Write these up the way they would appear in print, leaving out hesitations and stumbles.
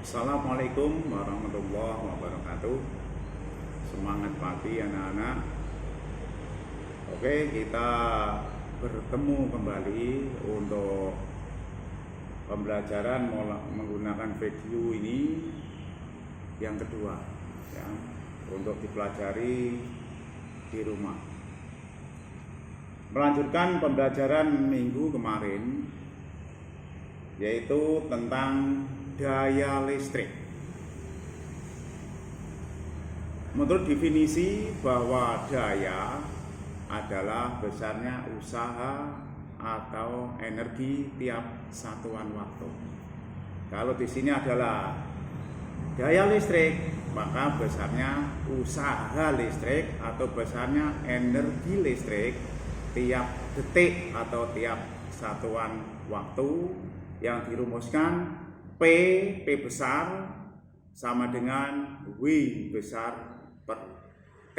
Assalamualaikum warahmatullahi wabarakatuh. Semangat pagi anak-anak. Oke, kita bertemu kembali untuk pembelajaran menggunakan video ini yang kedua ya, untuk dipelajari di rumah. Melanjutkan pembelajaran minggu kemarin, yaitu tentang daya listrik. Menurut definisi bahwa daya adalah besarnya usaha atau energi tiap satuan waktu. Kalau di sini adalah daya listrik, maka besarnya usaha listrik atau besarnya energi listrik tiap detik atau tiap satuan waktu yang dirumuskan P besar sama dengan W besar per T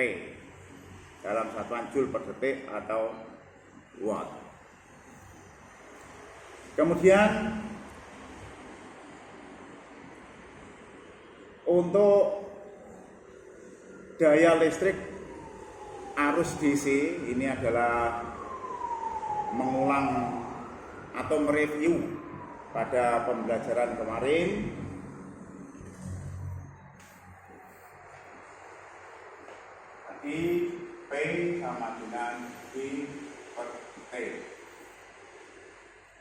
dalam satuan joule per detik atau watt. Kemudian untuk daya listrik arus DC ini adalah mengulang atau mereview pada pembelajaran kemarin. Tadi P sama dengan V per T.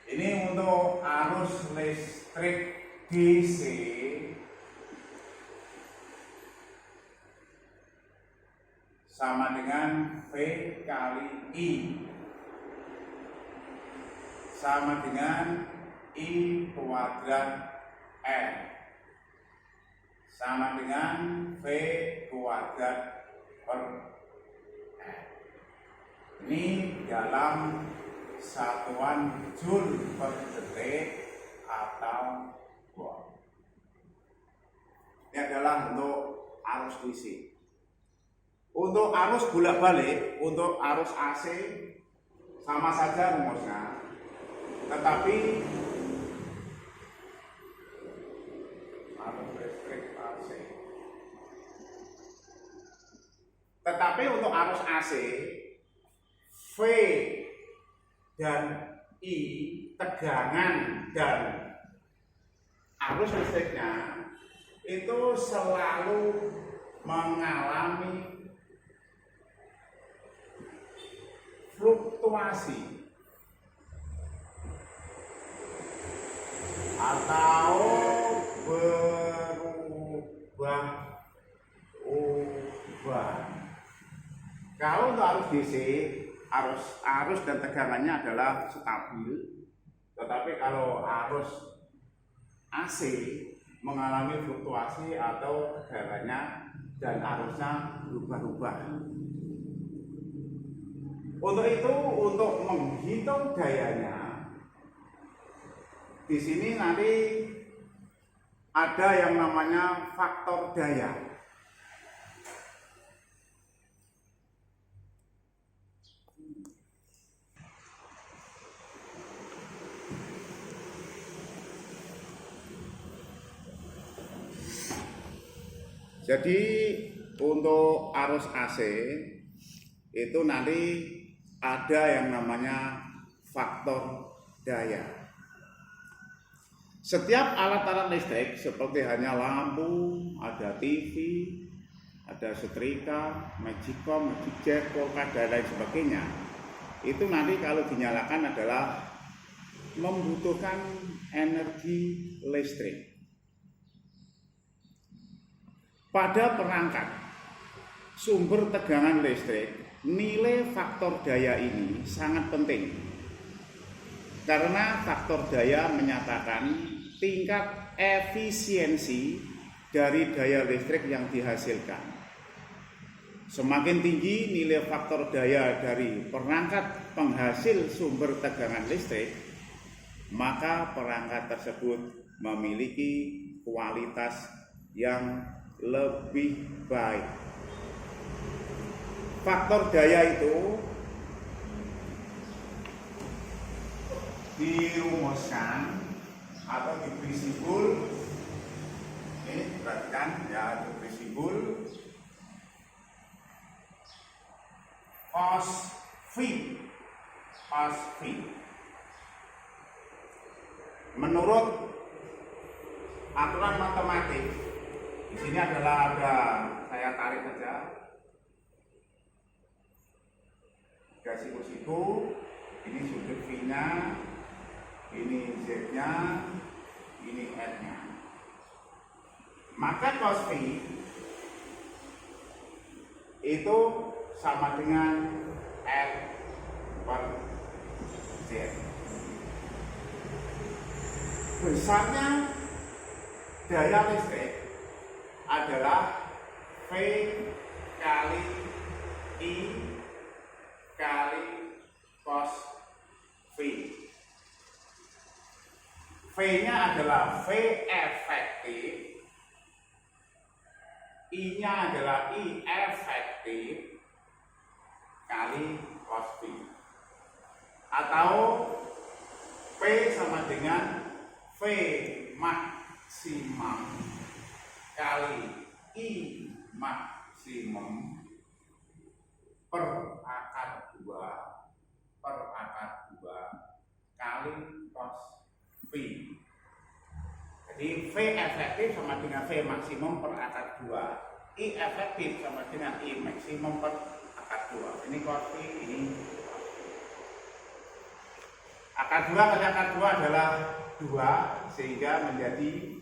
Ini untuk arus listrik DC sama dengan V kali I sama dengan I kuadrat R sama dengan V kuadrat per R. Ini dalam satuan joule per detik atau watt. Ini adalah untuk arus DC. Untuk arus bolak-balik, untuk arus AC sama saja rumusnya, tetapi untuk arus AC, V dan I, tegangan dan arus listriknya itu selalu mengalami fluktuasi atau berubah. Kalau untuk arus DC, arus dan tegangannya adalah stabil, tetapi kalau arus AC mengalami fluktuasi atau tegangannya dan arusnya berubah-ubah. Untuk itu, untuk menghitung dayanya, di sini nanti ada yang namanya faktor daya. Jadi untuk arus AC itu nanti ada yang namanya faktor daya. Setiap alat-alat listrik seperti hanya lampu, ada TV, ada setrika, magicom, magic jet, polka dan lain sebagainya, itu nanti kalau dinyalakan adalah membutuhkan energi listrik. Pada perangkat sumber tegangan listrik, nilai faktor daya ini sangat penting karena faktor daya menyatakan tingkat efisiensi dari daya listrik yang dihasilkan. Semakin tinggi nilai faktor daya dari perangkat penghasil sumber tegangan listrik, maka perangkat tersebut memiliki kualitas yang lebih baik. Faktor daya itu dirumuskan atau diberi simbol cos V. Cos V. Menurut aturan matematik, di sini adalah saya tarik saja. Sinus itu, ini sudut V-nya, ini Z-nya, ini R-nya. Maka cos V itu sama dengan R per Z. Besarnya daya listrik adalah V kali I kali cos V. V-nya adalah V efektif, I-nya adalah I efektif kali cos V. Atau P sama dengan V maksimum kali I maksimum per akar 2 kali cos V. Jadi V efektif sama dengan V maksimum per akar 2. I efektif sama dengan I maksimum per akar 2. Ini cos V, ini akar 2 kali akar 2 adalah 2, sehingga menjadi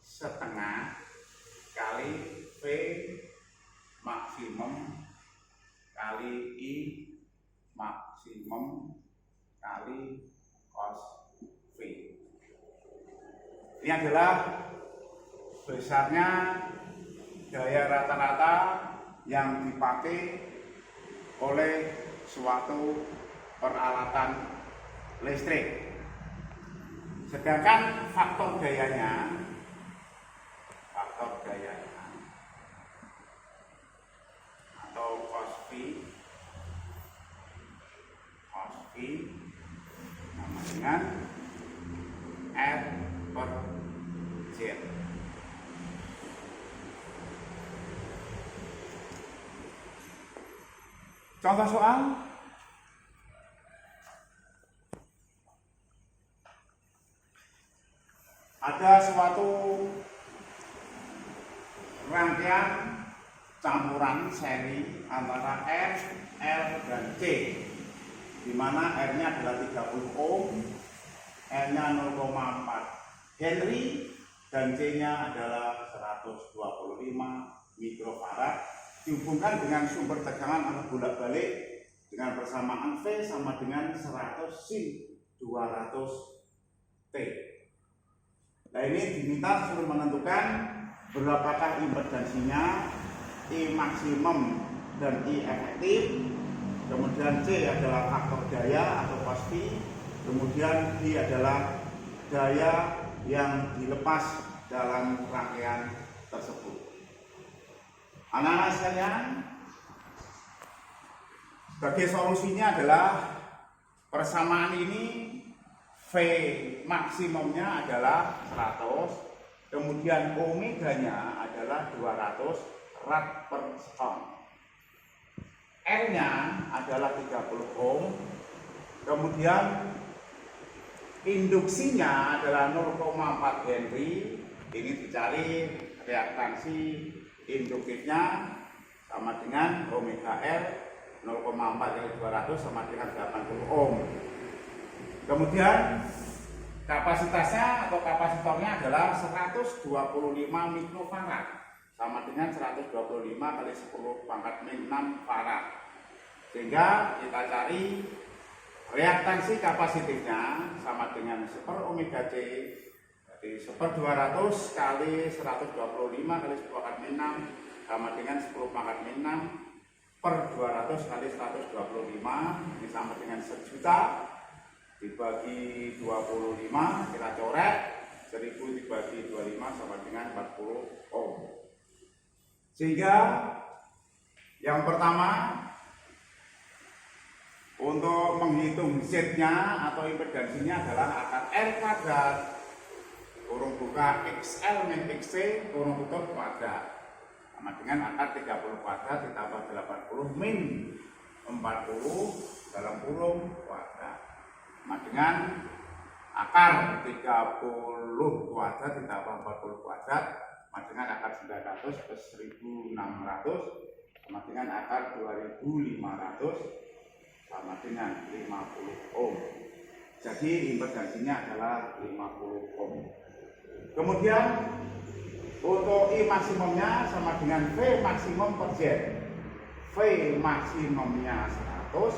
setengah kali V maksimum kali I maksimum kali cos V. Ini adalah besarnya daya rata-rata yang dipakai oleh suatu peralatan listrik. Sedangkan faktor dayanya atau cos V sama dengan R per Z. Contoh soal. Ada suatu rangkaian campuran seri antara R, L, dan C, di mana R-nya adalah 30 ohm, L-nya 0,4 Henry, dan C-nya adalah 125 mikrofarad, dihubungkan dengan sumber tegangan arah bolak-balik dengan persamaan V sama dengan 100 sin 200 T. Nah, ini diminta suruh menentukan berapakah impedansinya, I maksimum dan I efektif, kemudian C adalah faktor daya atau cos V, kemudian D adalah daya yang dilepas dalam rangkaian tersebut. Anak-anak sekalian, sebagai solusinya adalah persamaan ini V maksimumnya adalah 100, kemudian omeganya adalah 200 rad per sekon. R-nya adalah 30 ohm, kemudian induksinya adalah 0,4 Henry. Ini dicari reaktansi induktifnya sama dengan omega L 0,4 kali 200 sama dengan 80 ohm. Kemudian kapasitasnya atau kapasitornya adalah 125 mikrofarad sama dengan 125 kali 10 pangkat min 6 farad. Sehingga kita cari reaktansi kapasitifnya sama dengan 1 per omega C, jadi 1 per 200 kali 125 kali 10 pangkat min 6 sama dengan 10 pangkat min 6 per 200 kali 125, ini sama dengan 1 juta dibagi 25, kita coret 1000 dibagi 25 sama dengan 40 ohm. Sehingga yang pertama, untuk menghitung Z-nya atau impedansinya adalah akar R kuadrat kurung buka XL min XC kurung tutup kuadrat sama dengan akar 30 kuadrat ditambah 80 min dalam kurung kuadrat sama dengan akar 30 kuadrat ditambah 40 kuadrat sama dengan akar 900 plus 1600 sama dengan akar 2500 sama dengan 50 ohm. Jadi impedansinya adalah 50 ohm. Kemudian untuk I maksimumnya sama dengan V maksimum per Z. V maksimumnya 100,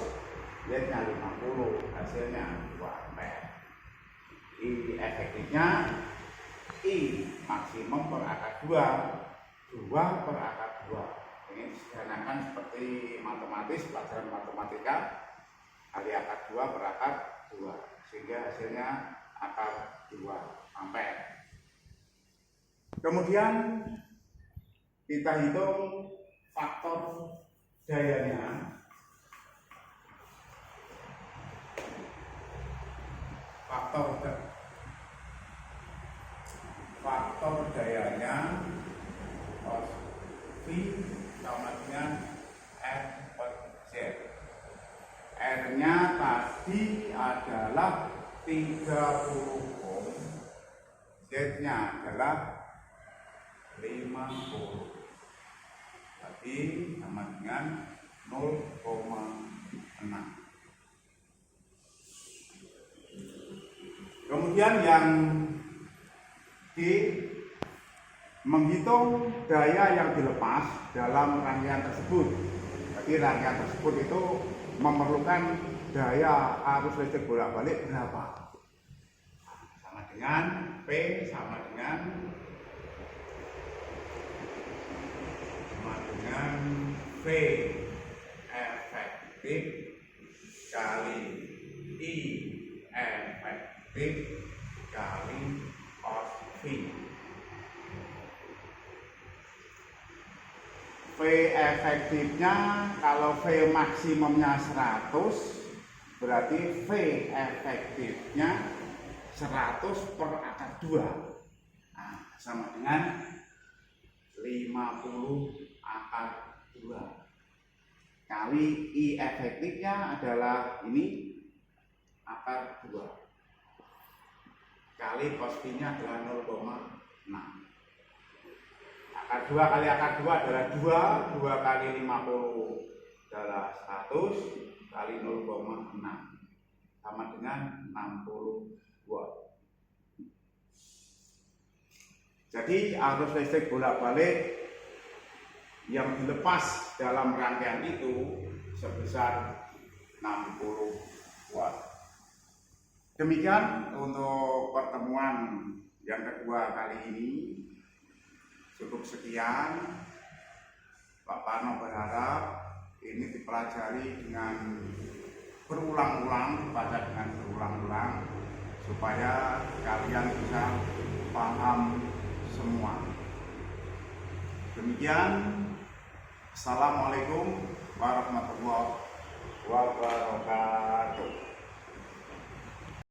Z-nya 50, hasilnya 2 ampere. I efektifnya I maksimum per akar 2 per akar 2. Ini disederhanakan seperti matematis, pelajaran matematika, kali akar 2 per akar 2, sehingga hasilnya akar 2 ampere. Kemudian kita hitung faktor dayanya. Faktor dayanya cos V sama dengan F per Z. R-nya tadi adalah 30 ohm, Z-nya adalah 50. Tadi sama dengan 0,6. Kemudian yang D, menghitung daya yang dilepas dalam rangkaian tersebut. Jadi rangkaian tersebut itu memerlukan daya arus listrik bolak-balik berapa? Sama dengan P sama dengan V efektif kali I efektif kali cos V. V efektifnya kalau V maksimumnya 100, berarti V efektifnya 100 per akar 2. Nah, sama dengan 50 akar 2 kali I efektifnya adalah ini akar 2 kali cos V nya adalah 0,6. Akar 2 kali akar 2 adalah 2 kali 50 adalah 100 kali 0,6 sama dengan 60 watt. Jadi arus listrik bolak-balik yang dilepas dalam rangkaian itu sebesar 60 watt. Demikian untuk pertemuan yang kedua kali ini. Cukup sekian. Pak Parno berharap ini dipelajari dengan berulang-ulang, dibaca dengan berulang-ulang supaya kalian bisa paham semua. Demikian, assalamualaikum warahmatullahi wabarakatuh.